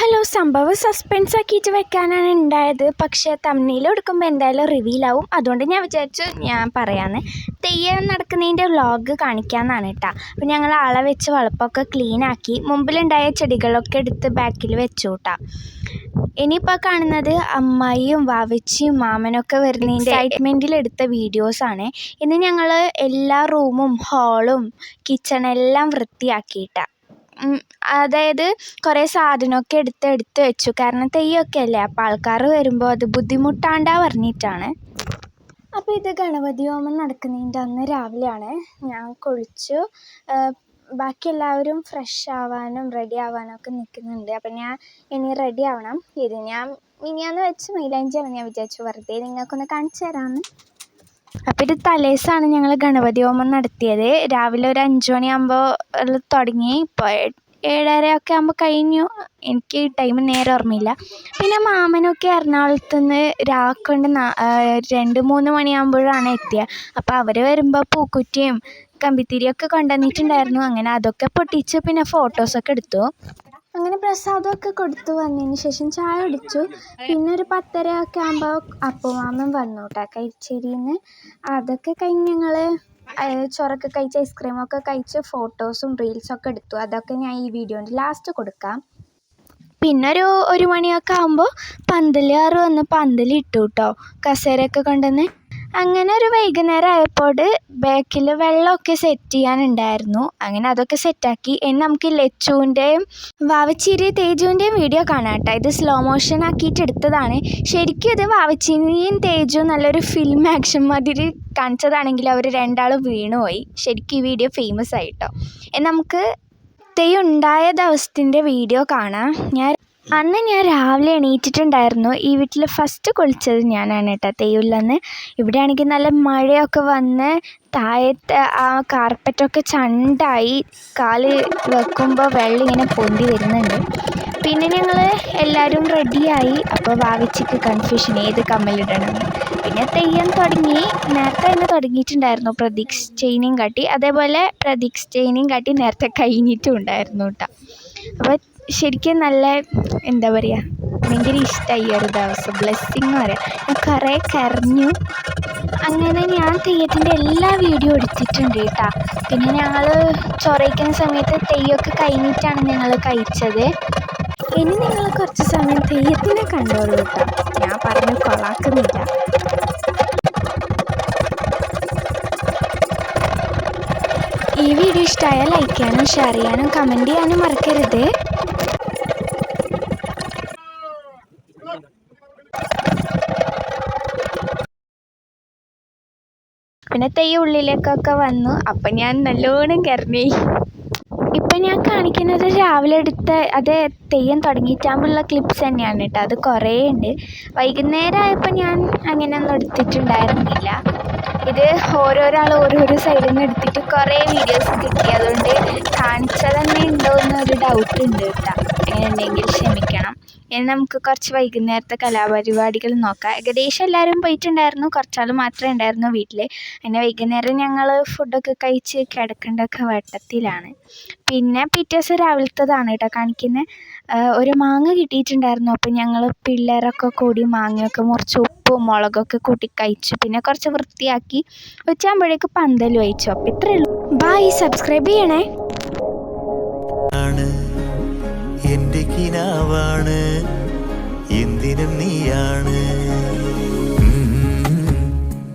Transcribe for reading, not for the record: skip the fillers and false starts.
Hello, സംഭവം suspense ആക്കിയിട്ട് വെക്കാനാണ് ഉണ്ടായത്. പക്ഷേ തമ്മിൽ എടുക്കുമ്പോൾ എന്തായാലും റിവീലാവും. അതുകൊണ്ട് ഞാൻ വിചാരിച്ചു ഞാൻ പറയാമെന്ന്. തെയ്യം നടക്കുന്നതിൻ്റെ വ്ളോഗ് കാണിക്കാമെന്നാണ് കേട്ടോ. അപ്പോൾ ഞങ്ങൾ ആളെ വെച്ച് വളപ്പൊക്കെ ക്ലീനാക്കി മുമ്പിലുണ്ടായ ചെടികളൊക്കെ എടുത്ത് ബാക്കിൽ വെച്ചു കേട്ടോ. ഇനിയിപ്പോൾ കാണുന്നത് അമ്മായിയും വാവച്ചിയും മാമനൊക്കെ വരുന്നതിൻ്റെ എക്സൈറ്റ്മെൻറ്റിൽ എടുത്ത വീഡിയോസാണ്. ഇന്ന് ഞങ്ങൾ എല്ലാ റൂമും ഹാളും കിച്ചണെല്ലാം വൃത്തിയാക്കിയിട്ടാണ്. അതായത് കുറേ സാധനമൊക്കെ എടുത്ത് വെച്ചു. കാരണം തെയ്യമൊക്കെ അല്ലേ, അപ്പോൾ ആൾക്കാർ വരുമ്പോൾ അത് ബുദ്ധിമുട്ടാണ്ടാ പറഞ്ഞിട്ടാണ്. അപ്പോൾ ഇത് ഗണപതി ഹോമം നടക്കുന്നതിൻ്റെ അന്ന് രാവിലെയാണ്. ഞാൻ കുളിച്ചു. ബാക്കി എല്ലാവരും ഫ്രഷ് ആവാനും റെഡി ആവാനും ഒക്കെ നിൽക്കുന്നുണ്ട്. അപ്പം ഞാൻ ഇനി റെഡി ആവണം. ഇത് ഞാൻ മിനിയാന്ന് വെച്ച് മൈലാഞ്ചിയാണ്. ഞാൻ വിചാരിച്ചു വെറുതെ നിങ്ങൾക്കൊന്ന് കാണിച്ചു തരാമെന്ന്. അപ്പോൾ ഇത് തലേസാണ് ഞങ്ങൾ ഗണപതി ഹോമം നടത്തിയത്. രാവിലെ ഒരു 5 മണിയാകുമ്പോൾ തുടങ്ങി. ഇപ്പോൾ 7:30 ഒക്കെ ആകുമ്പോൾ കഴിഞ്ഞു. എനിക്ക് ടൈം നേരെ ഓർമ്മയില്ല. പിന്നെ മാമനൊക്കെ എറണാകുളത്ത് നിന്ന് രാക്കൊണ്ട് 2-3 മണിയാകുമ്പോഴാണ് എത്തിയത്. അപ്പോൾ അവർ വരുമ്പോൾ പൂക്കുറ്റിയും കമ്പിത്തിരിയൊക്കെ കൊണ്ടുവന്നിട്ടുണ്ടായിരുന്നു. അങ്ങനെ അതൊക്കെ പൊട്ടിച്ച് പിന്നെ ഫോട്ടോസൊക്കെ എടുത്തു. അങ്ങനെ പ്രസാദമൊക്കെ കൊടുത്തു വന്നതിന് ശേഷം ചായ കുടിച്ചു. പിന്നെ ഒരു 10:30 ഒക്കെ ആകുമ്പോൾ അപ്പുമാമൻ വന്നു കേട്ടോ കഴിച്ചേരിയിൽ നിന്ന്. അതൊക്കെ കഴിഞ്ഞ് ഞങ്ങൾ ചോറൊക്കെ കഴിച്ച് ഐസ്ക്രീമൊക്കെ കഴിച്ച് ഫോട്ടോസും റീൽസൊക്കെ എടുത്തു. അതൊക്കെ ഞാൻ ഈ വീഡിയോൻ്റെ ലാസ്റ്റ് കൊടുക്കാം. പിന്നെ ഒരു മണിയൊക്കെ ആകുമ്പോൾ പന്തലുകാർ വന്ന് പന്തലിട്ടു കേട്ടോ, കസേരയൊക്കെ കൊണ്ടുവന്ന്. അങ്ങനെ ഒരു വൈകുന്നേരം ആയപ്പോൾ ബാക്കിൽ വെള്ളമൊക്കെ സെറ്റ് ചെയ്യാനുണ്ടായിരുന്നു. അങ്ങനെ അതൊക്കെ സെറ്റാക്കി. ഇനി നമുക്ക് ലച്ചുവിൻ്റെയും വാവച്ചീരി തേജുവിൻ്റെയും വീഡിയോ കാണാം കേട്ടോ. ഇത് സ്ലോ മോഷൻ ആക്കിയിട്ട് എടുത്തതാണ്. ശരിക്കും ഇത് വാവച്ചീരിയും തേജുവും നല്ലൊരു ഫിലിം ആക്ഷൻ മാതിരി കാണിച്ചതാണെങ്കിൽ അവർ രണ്ടാളും വീണുപോയി. ശരിക്കും ഈ വീഡിയോ ഫേമസ് ആയിട്ടോ. നമുക്ക് തെയ്യം ഉണ്ടായ ദിവസത്തിൻ്റെ വീഡിയോ കാണാം. അന്ന് ഞാൻ രാവിലെ എണീറ്റിട്ടുണ്ടായിരുന്നു. ഈ വീട്ടിൽ ഫസ്റ്റ് കുളിച്ചത് ഞാനാണ് കേട്ടോ തെയ്യമില്ലെന്ന്. ഇവിടെയാണെങ്കിൽ നല്ല മഴയൊക്കെ വന്ന് താഴത്തെ ആ കാർപ്പറ്റൊക്കെ ചണ്ടായി. കാല് വെക്കുമ്പോൾ വെള്ളം ഇങ്ങനെ പൊന്തി വരുന്നുണ്ട്. പിന്നെ ഞങ്ങൾ എല്ലാവരും റെഡിയായി. അപ്പോൾ വാവിച്ചിക്ക് കൺഫ്യൂഷൻ ഏത് കമ്മലിടണം. പിന്നെ തെയ്യം തുടങ്ങി. നേരത്തെ തന്നെ തുടങ്ങിയിട്ടുണ്ടായിരുന്നു പ്രതീക്ഷ ചെയിനിങ് കാട്ടി. അതേപോലെ പ്രതീക്ഷ ചെയിനിങ് കാട്ടി നേരത്തെ കഴിഞ്ഞിട്ടും ഉണ്ടായിരുന്നു കേട്ടോ. അപ്പോൾ ശരിക്കും നല്ല എന്താ പറയുക, ഭയങ്കര ഇഷ്ടമായി ഒരു ദിവസം. ബ്ലെസ്സിങ് പറയാം. ഞാൻ കുറേ കരഞ്ഞു. അങ്ങനെ ഞാൻ തെയ്യത്തിൻ്റെ എല്ലാ വീഡിയോ എടുത്തിട്ടുണ്ട് കേട്ടോ. പിന്നെ ഞങ്ങൾ ചൊറയിക്കുന്ന സമയത്ത് തെയ്യമൊക്കെ കഴിഞ്ഞിട്ടാണ് ഞങ്ങൾ കഴിച്ചത്. ഇനി നിങ്ങൾ കുറച്ച് സമയം തെയ്യത്തിനെ കണ്ടോളൂ കേട്ടോ. ഞാൻ പറഞ്ഞ് കൊളാക്കുന്നില്ല. ഈ വീഡിയോ ഇഷ്ടമായാൽ ലൈക്ക് ചെയ്യാനും ഷെയർ ചെയ്യാനും കമൻറ്റ് ചെയ്യാനും മറക്കരുത്. പിന്നെ തെയ്യം ഉള്ളിലേക്കൊക്കെ വന്നു. അപ്പം ഞാൻ നല്ലോണം കരഞ്ഞു. ഇപ്പം ഞാൻ കാണിക്കുന്നത് രാവിലെ എടുത്ത അത് തെയ്യം തുടങ്ങിയിട്ടാകുമ്പോഴുള്ള ക്ലിപ്സ് തന്നെയാണ് കേട്ടോ. അത് കുറേ ഉണ്ട്. വൈകുന്നേരം ആയപ്പോൾ ഞാൻ അങ്ങനെയൊന്നും എടുത്തിട്ടുണ്ടായിരുന്നില്ല. ഇത് ഓരോരാൾ ഓരോരോ സൈഡിൽ നിന്ന് എടുത്തിട്ട് കുറേ വീഡിയോസ് കിട്ടി. അതുകൊണ്ട് കാണിച്ചാൽ തന്നെ ഉണ്ടോ എന്നൊരു ഡൗട്ട് ഉണ്ട് കേട്ടോ. അങ്ങനെ ഉണ്ടെങ്കിൽ ക്ഷമിക്കണം. ഇനി നമുക്ക് കുറച്ച് വൈകുന്നേരത്തെ കലാപരിപാടികൾ നോക്കാം. ഏകദേശം എല്ലാവരും പോയിട്ടുണ്ടായിരുന്നു. കുറച്ചാൾ മാത്രമേ ഉണ്ടായിരുന്നു വീട്ടിൽ. അങ്ങനെ വൈകുന്നേരം ഞങ്ങൾ ഫുഡൊക്കെ കഴിച്ച് കിടക്കേണ്ടതൊക്കെ വട്ടത്തിലാണ്. പിന്നെ പിറ്റേ ദിവസം രാവിലത്തതാണ് കേട്ടോ കാണിക്കുന്നത്. ഒരു മാങ്ങ കിട്ടിയിട്ടുണ്ടായിരുന്നു. അപ്പോൾ ഞങ്ങൾ പിള്ളേരൊക്കെ കൂടി മാങ്ങയൊക്കെ മുറിച്ച് ഉപ്പും മുളകൊക്കെ കൂട്ടി കഴിച്ചു. പിന്നെ കുറച്ച് വൃത്തിയാക്കി ഉച്ചയാകുമ്പോഴേക്ക് പന്തൽ വഹിച്ചു. അപ്പോൾ ഇത്രയേ ഉള്ളൂ. ബൈ. സബ്സ്ക്രൈബ് ചെയ്യണേ. എന്റെ കിനാവാണ് എന്തിനും നീയാണ്.